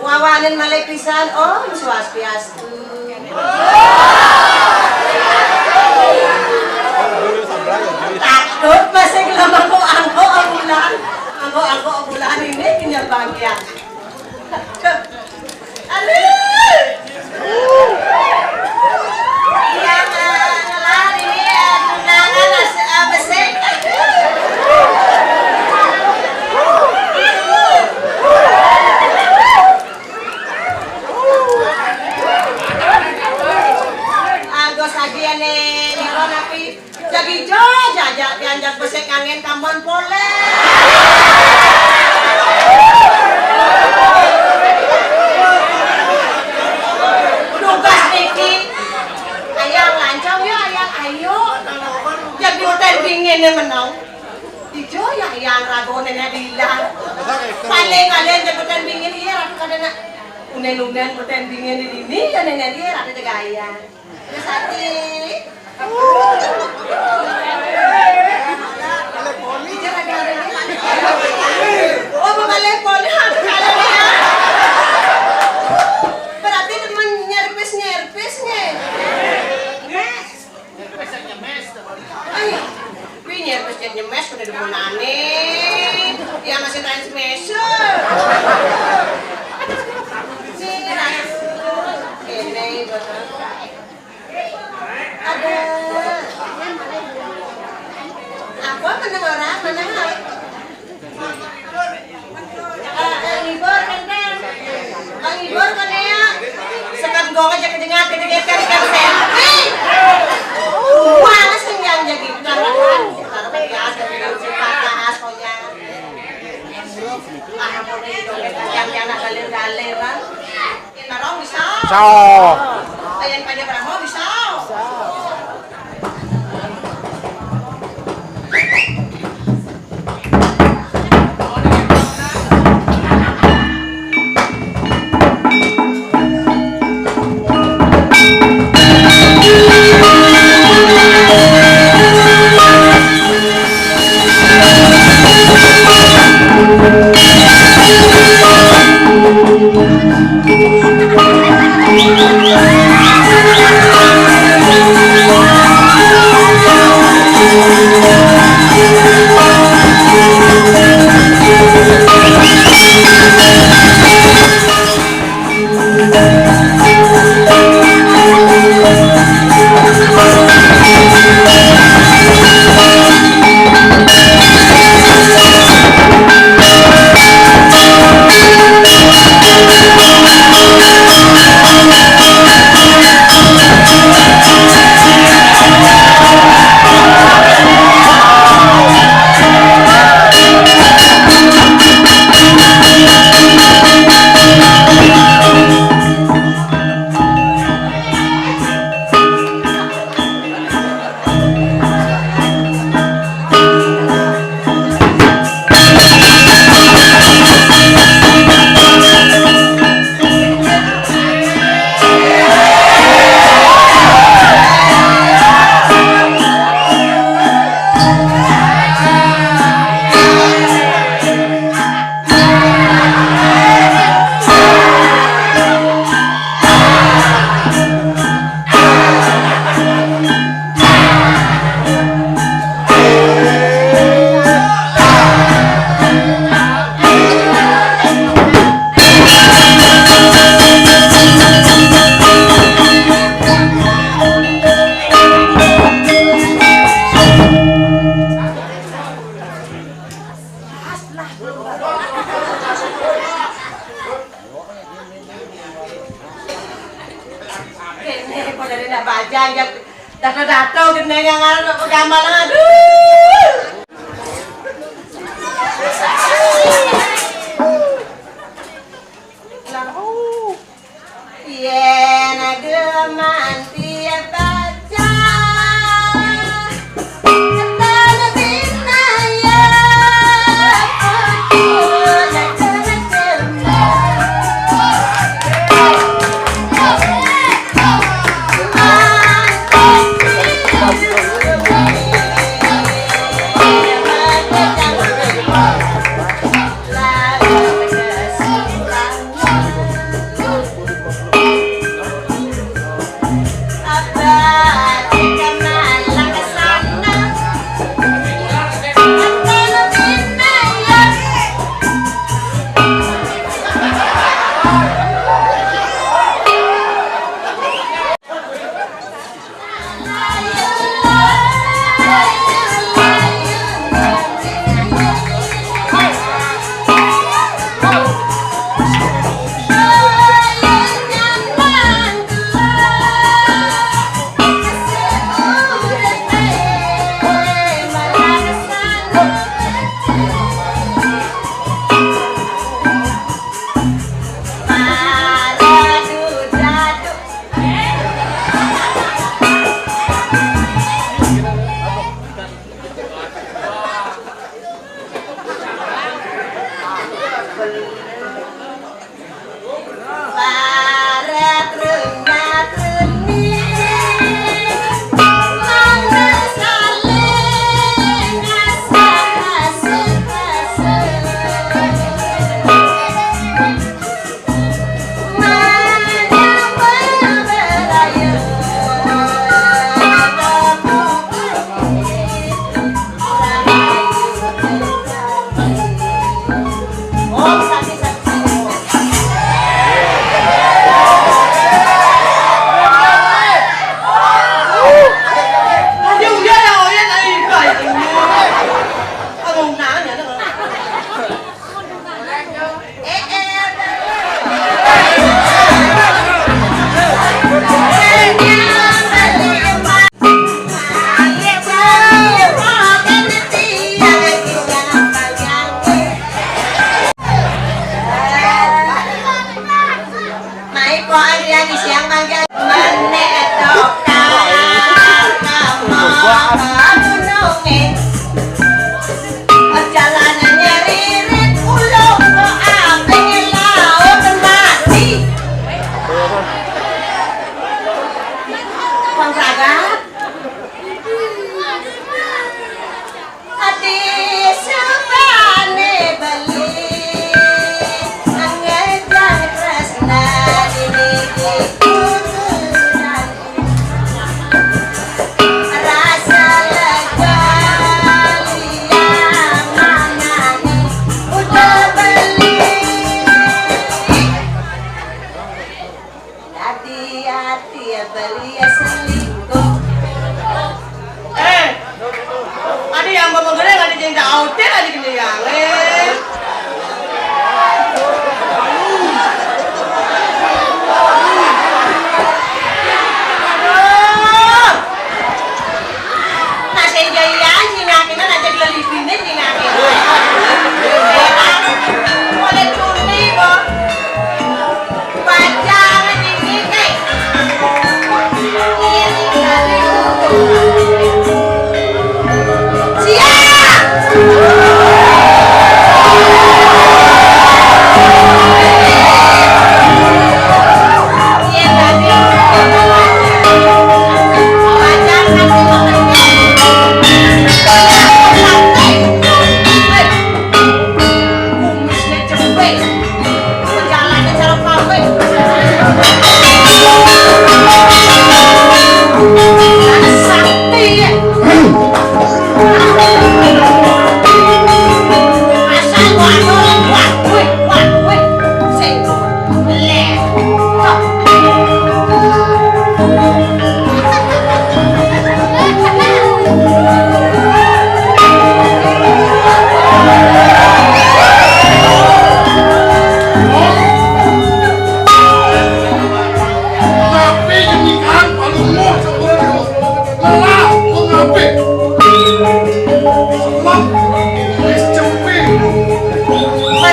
Wawanin malay pisan, Om Swastiastu. Takut masih gelam angko bulan ini kenyal bahagia. Yang ngelar ini tunangan apa sih? Jadi jajak dianjak besek angin kampon pole. Tugas Niki, ayang lancong ya ayang ayo. Jadi hotel dingin menang. Dijo ya ayang ragonnya bilang. Paling kalian jadi hotel dingin iya ratu kadang unen hotel dingin di sini ya nenek dia ratu tegaya. Ya sati. Oh, poli berarti teman nyerpes-nyerpesnya. Nyerpes nyemes udah demunane. Dia masih transmission. Ini ada apa menang orang menang libur kan libur kan ya sekarang gue aja kedengar kan selfie malas yang jadi taruhan biasa dengan patah soalnya yang anak galer kan tarong bisa ayan pada berapa bisa ada bajang yang datang gini yang ada pegamalan aduh. Yen ageman tiap baca ketan binaya Om sakit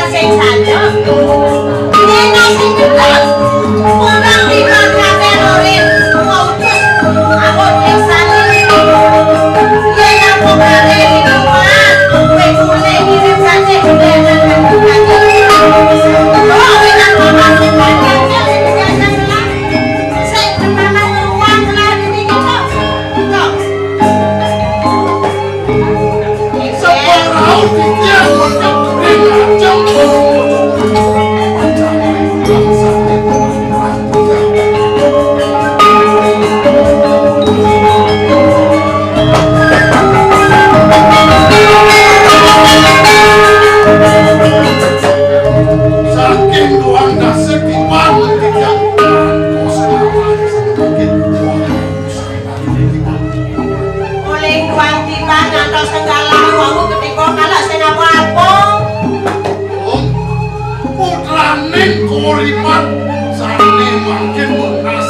Biar sing saja. Ini sing kelas. Kurang lima kategorin. Mau terus aku eksani. Ya yang kemarin itu mah. Kue boleh ngirim saja dengan kaji. Oh, dengan mama sebenarnya ini biasa selang. Saya pertama uang selang ini gitu. Tuh. Separau tiang menjadi jauh. Saking doang dasar di mana tiang Oleh tuang tiba ngantos segala uangmu ketika kalau saya apa-apa. Putranen korimat sane makin lunas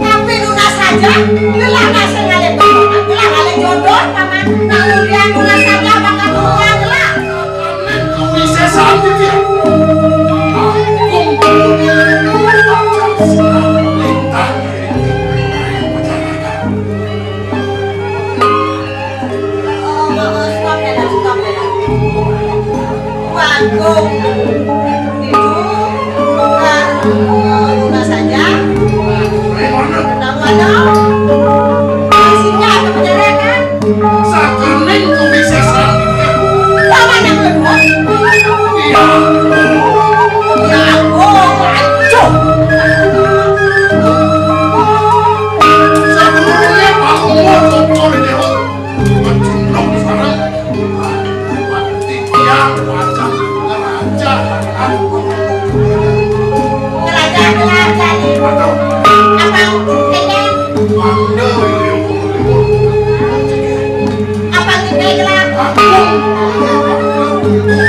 Tapi lunas saja, gelana sengaja berdoa, gelana jodoh paman. Kemudian lunas saja bakal tuang gelap. putranen kewisesan dia Wanggung itu lunas saja. Mana? Isinya atau penjarakan? sakanen kewisesan Paman yang kedua. iya Ya ampun, acuh. sebelumnya Pak Umar Doktor Dewa kecunduk sarang tiang wajah raja Ngeraja nih. atau Abang kayaknya, abang kayak gelap.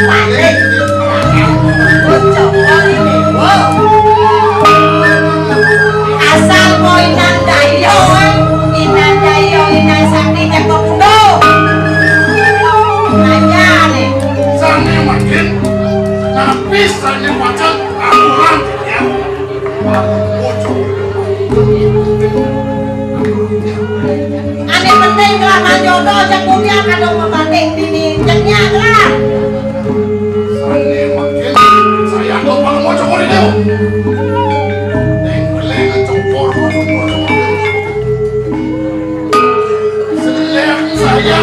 Balik. Bocok kali ini. Wow. Asal mau inan dayo, inan sakti teko kundo. Nanya nih. sana makin napis sana wajah akuran ya Ane penting kelamaan jodoh kemudian kadang membanding dini ceknya lah. sana makin saya lupa mau cokor itu neng cokor selek saya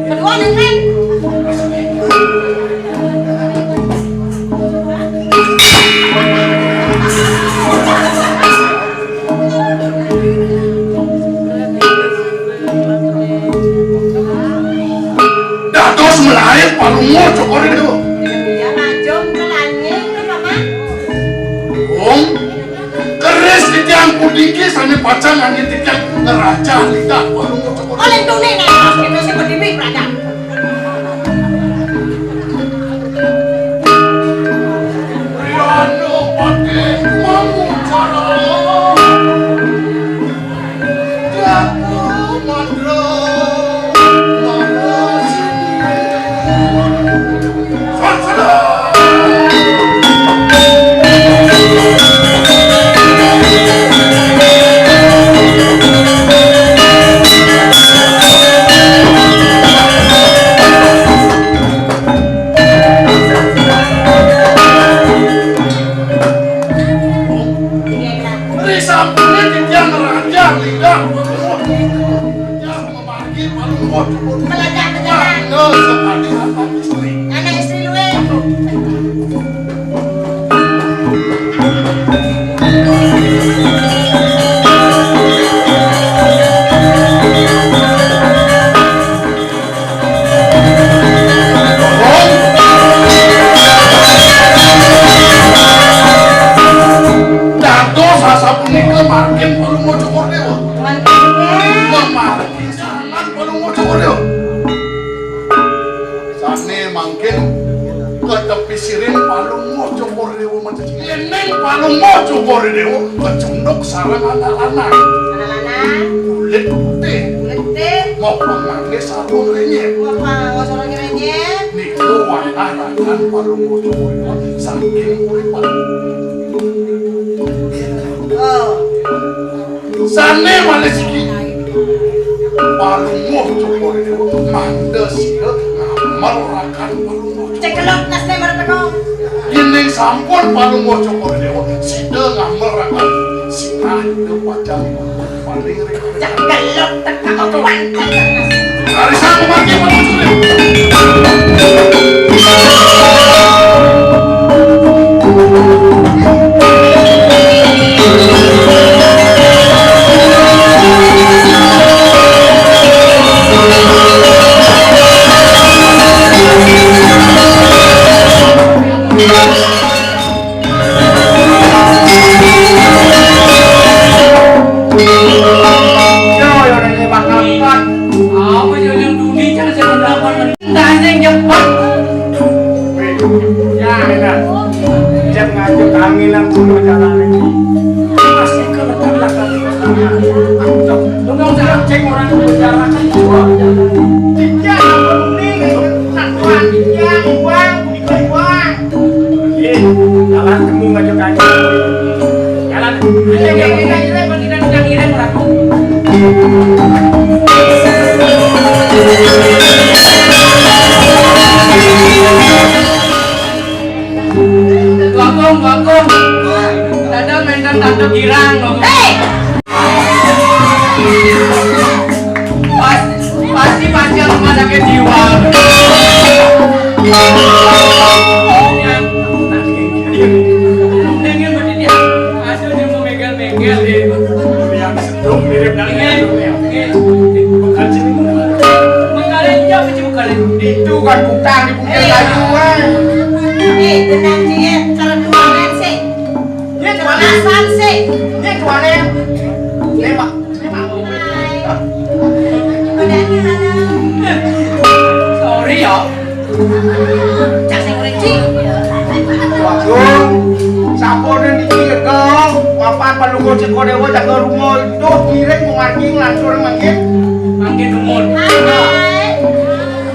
Kedua nih kan. dados melahir palungo cokor itu Ya majum ke langit ke mama. om keris di tiang pudiki sana pacang angin di tiang ngeraja lidah palungo cokor Oleh itu nih nek itu sih berdiri berada. Riano pakai mamu cara Jago mandro Risampune di tiang raja lidah yang memanggil palungo Belajar belajar. no sekali apa istri Anak istri luwe. dados asapunika makin palungo cokor dewa Mantapnya. memargi sangat palungo cokor dewa sane mangkin ke tepi sirin palungo cokor dewa macam ini palungo cokor dewa kecunduk sarang anak-anak Anak-anak. kulit putih. Mau pemangke sabun renyek. Apa ngosoro renyek? Niku wanakan palung mojo saking uripan. Oh. Sane males iki. Palung mojo mandes ya ngamarakan palung mojo. Cekelok nasne marteko. Ini sampun palung mojo sida ngamarakan sinah itu pacang paling ringan. Cekelok teka tuan. Hari sama mati palung itu kan butang di pinggir layuan. Tenang dia, cara tuanan sih. Dia tuanasan sih. Dia tuanan. Lima. Sorry ya. Cak sing reci. Waduh. Sampun iki dong. Papan palungo ceko dewa jaga rumah itu kirek mengarking langsung mangke. Mangke dumul.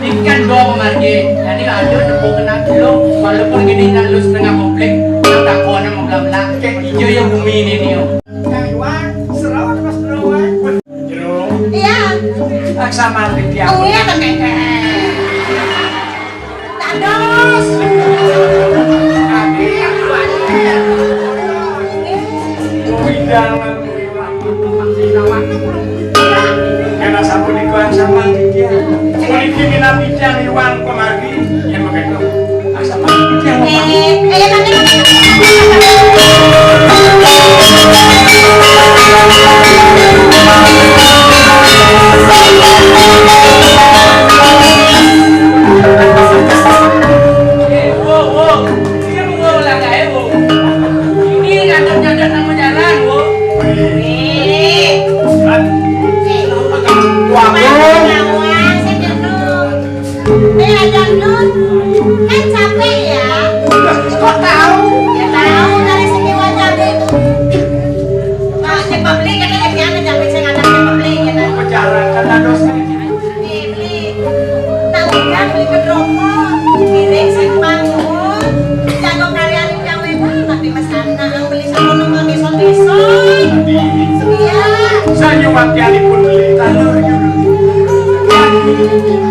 Ikan dua pemargi, jadi ada nemu kena dulu, walaupun gini nalus setengah komplek, yang tak kona mau belah kayak hijau yang bumi ini nih. Taiwan, serawat mas serawat. Jeruk. Iya. Aksama dia. Oh iya kan Tados. Karena sapu di kuang sama dia. Polisi minat bidang iwan kemari yang begitu. Sama dia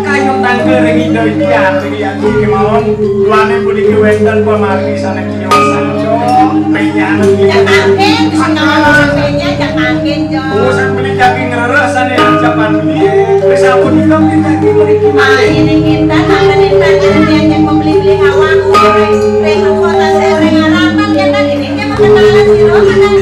kayu tangga rengi dari dia kemauan luane budi kewenden pemargi sana kiyosan penyan jangan urusan beli daging ngeres sana jaman beli sabun juga beli daging ini kita nanganin tangan yang membeli hawa reng kota sering harapan ya kan ini dia mengenal si Roman.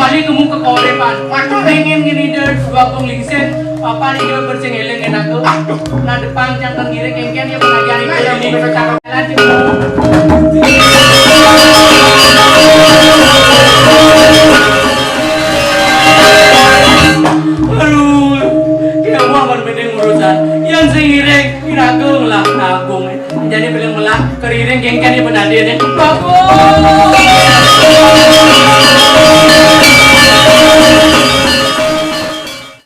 kali kamu ke korepan. Waduh pengen gini deh bakong lingsen. Papa nih dia bersing eleng enak tuh. Nah depan cangkang kiri kengkian dia mengajari ini. Lanjut. Aduh, kamu akan penting urusan. Yang seiring kiragung lah agung. Jadi bilang melah keriring kengkian dia penadian. Bagus.